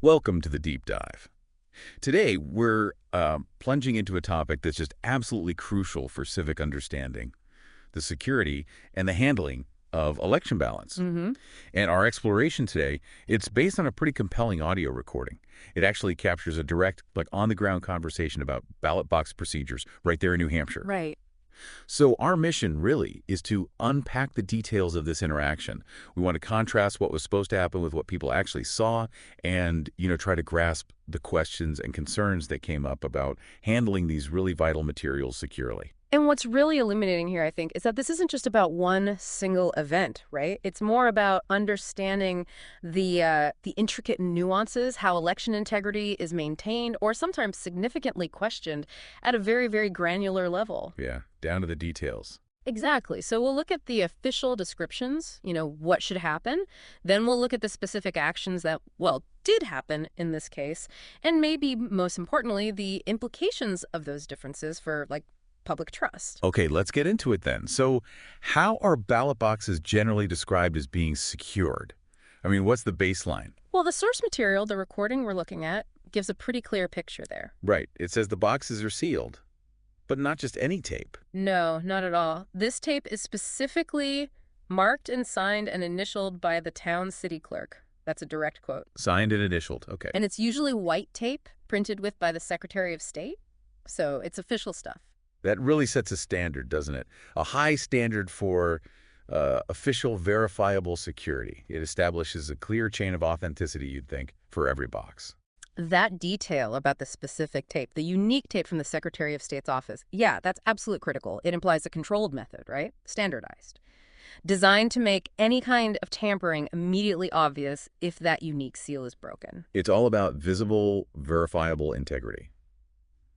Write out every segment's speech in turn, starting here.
Welcome to the deep dive. Today, we're plunging into a topic that's just absolutely crucial for civic understanding, the security and the handling of election ballots. Hmm. And our exploration today, it's based on a pretty compelling audio recording. It actually captures a direct, on-the-ground conversation about ballot box procedures right there in New Hampshire. Right. So our mission really is to unpack the details of this interaction. We want to contrast what was supposed to happen with what people actually saw and, try to grasp the questions and concerns that came up about handling these really vital materials securely. And what's really illuminating here, I think, is that this isn't just about one single event, right? It's more about understanding the intricate nuances, how election integrity is maintained or sometimes significantly questioned at a very, very granular level. Yeah, down to the details. Exactly. So we'll look at the official descriptions, what should happen. Then we'll look at the specific actions that, well, did happen in this case. And maybe most importantly, the implications of those differences for, public trust. Okay, let's get into it then. So how are ballot boxes generally described as being secured? I mean, what's the baseline? Well, the source material, the recording we're looking at, gives a pretty clear picture there. Right, it says the boxes are sealed, but not just any tape. No, not at all. This tape is specifically marked and signed and initialed by the town city clerk. That's a direct quote. Signed and initialed, okay. And it's usually white tape printed with by the Secretary of State. So it's official stuff. That really sets a standard, doesn't it? A high standard for official verifiable security. It establishes a clear chain of authenticity, you'd think, for every box. That detail about the specific tape, the unique tape from the Secretary of State's office, yeah, that's absolutely critical. It implies a controlled method, right? Standardized. Designed to make any kind of tampering immediately obvious if that unique seal is broken. It's all about visible, verifiable integrity.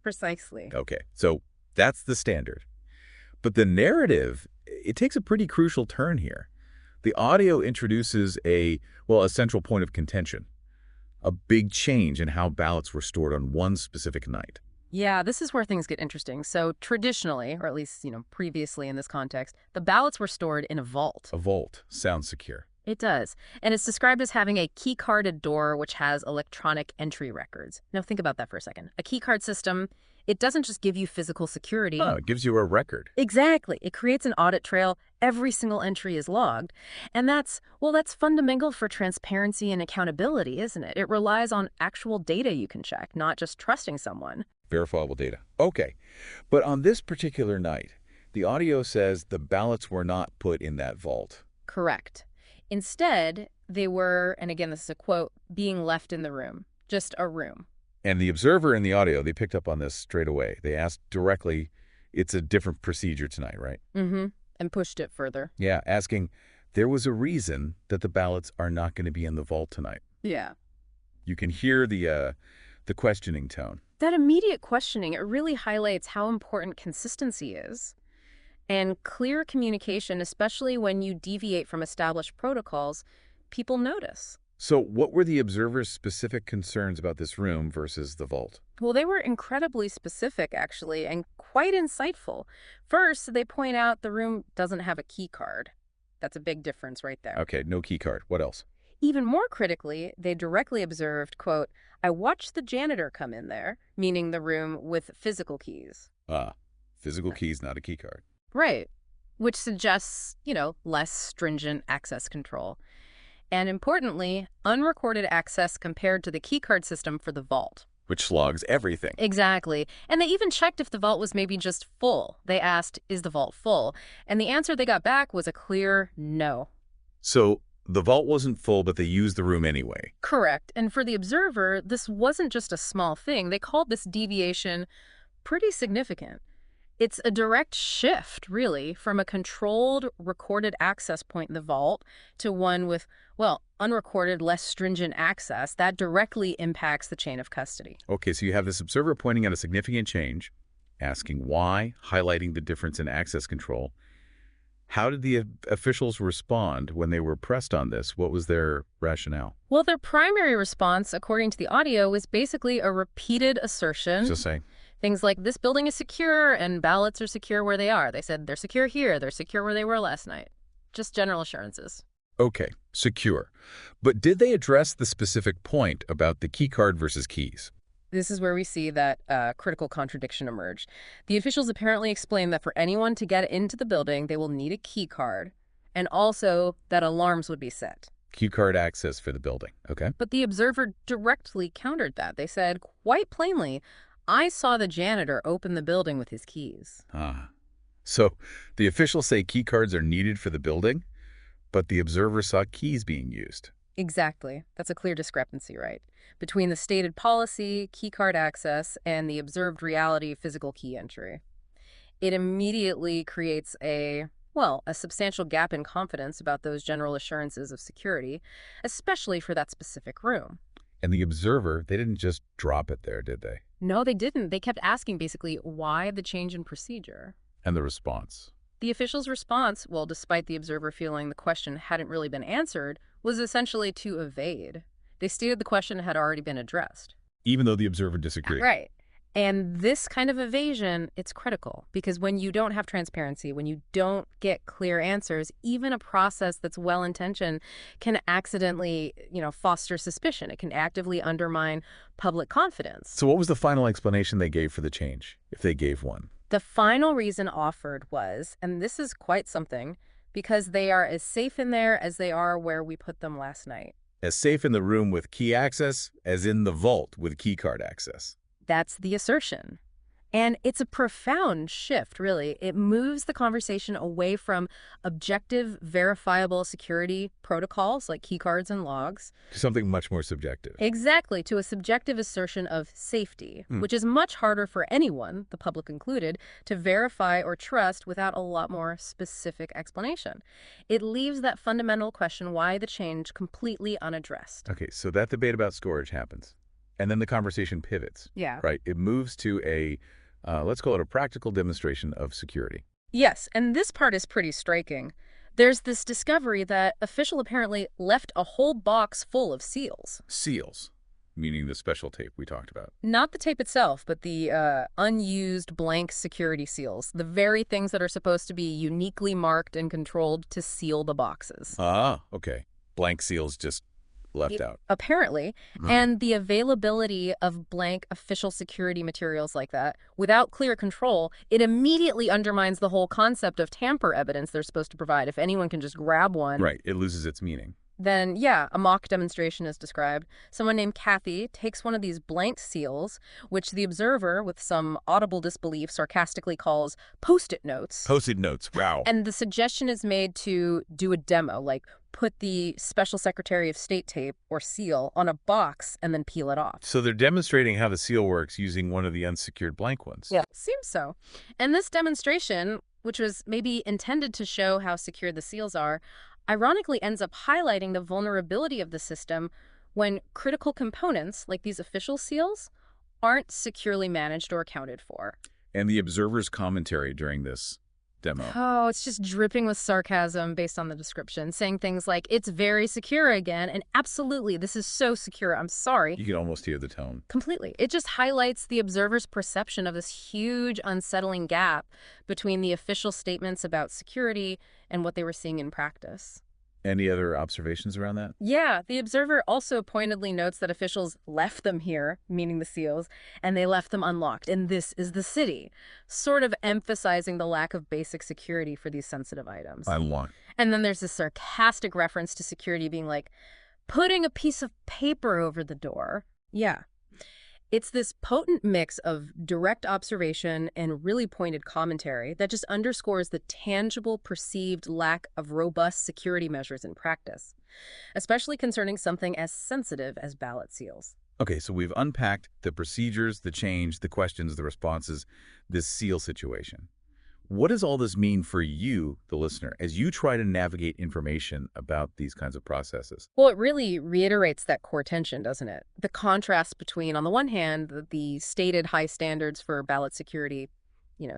Precisely. Okay, so that's the standard. But the narrative, it takes a pretty crucial turn here. The audio introduces a central point of contention, a big change in how ballots were stored on one specific night. Yeah, this is where things get interesting. So traditionally, or at least, previously in this context, the ballots were stored in a vault. A vault sounds secure. It does. And it's described as having a key-carded door which has electronic entry records. Now think about that for a second. A key card system, it doesn't just give you physical security. Oh, it gives you a record. Exactly. It creates an audit trail. Every single entry is logged. And that's fundamental for transparency and accountability, isn't it? It relies on actual data you can check, not just trusting someone. Verifiable data. Okay. But on this particular night, the audio says the ballots were not put in that vault. Correct. Instead, they were, and again, this is a quote, being left in the room. Just a room. And the observer in the audio, they picked up on this straight away. They asked directly, it's a different procedure tonight, right? Mm-hmm. And pushed it further. Yeah, asking, there was a reason that the ballots are not going to be in the vault tonight. Yeah. You can hear the questioning tone. That immediate questioning, it really highlights how important consistency is. And clear communication, especially when you deviate from established protocols, people notice. So what were the observers' specific concerns about this room versus the vault? Well, they were incredibly specific, actually, and quite insightful. First, they point out the room doesn't have a key card. That's a big difference right there. Okay, no key card. What else? Even more critically, they directly observed, quote, I watched the janitor come in there, meaning the room with physical keys. Ah, physical keys, not a key card. Right. Which suggests, less stringent access control. And importantly, unrecorded access compared to the keycard system for the vault. Which logs everything. Exactly. And they even checked if the vault was maybe just full. They asked, is the vault full? And the answer they got back was a clear no. So the vault wasn't full, but they used the room anyway. Correct. And for the observer, this wasn't just a small thing. They called this deviation pretty significant. It's a direct shift, really, from a controlled, recorded access point in the vault to one with, unrecorded, less stringent access. That directly impacts the chain of custody. Okay, so you have this observer pointing out a significant change, asking why, highlighting the difference in access control. How did the officials respond when they were pressed on this? What was their rationale? Well, their primary response, according to the audio, was basically a repeated assertion. Just saying. Things like, this building is secure and ballots are secure where they are. They said they're secure here, they're secure where they were last night. Just general assurances. Okay, secure. But did they address the specific point about the key card versus keys? This is where we see that critical contradiction emerge. The officials apparently explained that for anyone to get into the building, they will need a key card, and also that alarms would be set. Key card access for the building. Okay. But the observer directly countered that. They said, quite plainly, I saw the janitor open the building with his keys. Ah. So the officials say key cards are needed for the building, but the observer saw keys being used. Exactly. That's a clear discrepancy, right? Between the stated policy, key card access, and the observed reality, physical key entry. It immediately creates a substantial gap in confidence about those general assurances of security, especially for that specific room. And the observer, they didn't just drop it there, did they? No, they didn't. They kept asking basically, why the change in procedure? And the response? The official's response, well, despite the observer feeling the question hadn't really been answered, was essentially to evade. They stated the question had already been addressed. Even though the observer disagreed. Right. And this kind of evasion, it's critical because when you don't have transparency, when you don't get clear answers, even a process that's well-intentioned can accidentally, foster suspicion. It can actively undermine public confidence. So what was the final explanation they gave for the change, if they gave one? The final reason offered was, and this is quite something, because they are as safe in there as they are where we put them last night. As safe in the room with key access as in the vault with key card access. That's the assertion. And it's a profound shift, really. It moves the conversation away from objective, verifiable security protocols like keycards and logs. To something much more subjective. Exactly, to a subjective assertion of safety, which is much harder for anyone, the public included, to verify or trust without a lot more specific explanation. It leaves that fundamental question why the change completely unaddressed. Okay, so that debate about storage happens. And then the conversation pivots. Yeah. Right? It moves to let's call it a practical demonstration of security. Yes, and this part is pretty striking. There's this discovery that official apparently left a whole box full of seals. Seals, meaning the special tape we talked about. Not the tape itself, but the unused blank security seals, the very things that are supposed to be uniquely marked and controlled to seal the boxes. Ah, okay. Blank seals just left out. Apparently. And the availability of blank official security materials like that, without clear control, it immediately undermines the whole concept of tamper evidence they're supposed to provide. If anyone can just grab one. Right. It loses its meaning. Then, yeah, a mock demonstration is described. Someone named Kathy takes one of these blank seals, which the observer, with some audible disbelief, sarcastically calls Post-it notes. Post-it notes. Wow. And the suggestion is made to do a demo, like put the Special Secretary of State tape or seal on a box and then peel it off. So they're demonstrating how the seal works using one of the unsecured blank ones. Yeah. Seems so. And this demonstration, which was maybe intended to show how secure the seals are, ironically ends up highlighting the vulnerability of the system when critical components, like these official seals, aren't securely managed or accounted for. And the observer's commentary during this demo. Oh, it's just dripping with sarcasm based on the description, saying things like, it's very secure again, and absolutely, this is so secure, I'm sorry. You can almost hear the tone. Completely. It just highlights the observer's perception of this huge, unsettling gap between the official statements about security and what they were seeing in practice. Any other observations around that? Yeah, the observer also pointedly notes that officials left them here, meaning the seals, and they left them unlocked, and this is the city, sort of emphasizing the lack of basic security for these sensitive items. Unlocked. And then there's this sarcastic reference to security being like, putting a piece of paper over the door. Yeah. It's this potent mix of direct observation and really pointed commentary that just underscores the tangible, perceived lack of robust security measures in practice, especially concerning something as sensitive as ballot seals. Okay, so we've unpacked the procedures, the change, the questions, the responses, this seal situation. What does all this mean for you, the listener, as you try to navigate information about these kinds of processes? Well, it really reiterates that core tension, doesn't it? The contrast between, on the one hand, the stated high standards for ballot security,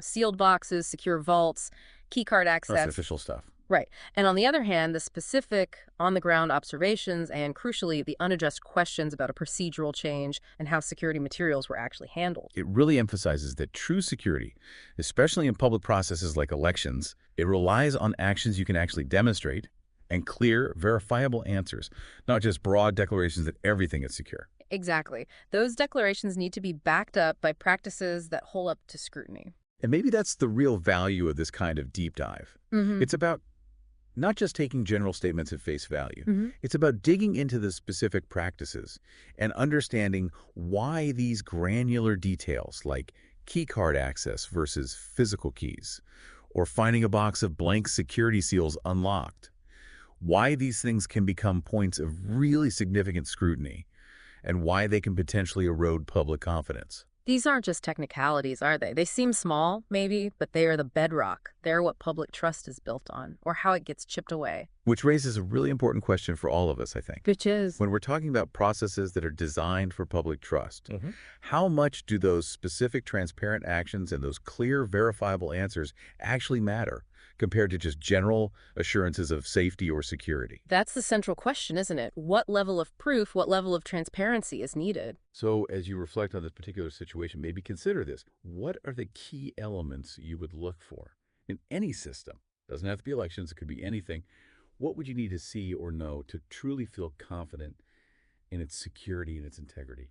sealed boxes, secure vaults, keycard access. That's official stuff. Right. And on the other hand, the specific on-the-ground observations and, crucially, the unaddressed questions about a procedural change and how security materials were actually handled. It really emphasizes that true security, especially in public processes like elections, it relies on actions you can actually demonstrate and clear, verifiable answers, not just broad declarations that everything is secure. Exactly. Those declarations need to be backed up by practices that hold up to scrutiny. And maybe that's the real value of this kind of deep dive. Mm-hmm. It's about not just taking general statements at face value. Mm-hmm. It's about digging into the specific practices and understanding why these granular details, like key card access versus physical keys, or finding a box of blank security seals unlocked, why these things can become points of really significant scrutiny, and why they can potentially erode public confidence. These aren't just technicalities, are they? They seem small, maybe, but they are the bedrock. They're what public trust is built on, or how it gets chipped away. Which raises a really important question for all of us, I think. Which is, When we're talking about processes that are designed for public trust, Mhm. how much do those specific transparent actions and those clear, verifiable answers actually matter compared to just general assurances of safety or security? that's the central question, isn't it? What level of proof, what level of transparency is needed? So as you reflect on this particular situation, maybe consider this. What are the key elements you would look for in any system? Doesn't have to be elections, it could be anything. What would you need to see or know to truly feel confident in its security and its integrity?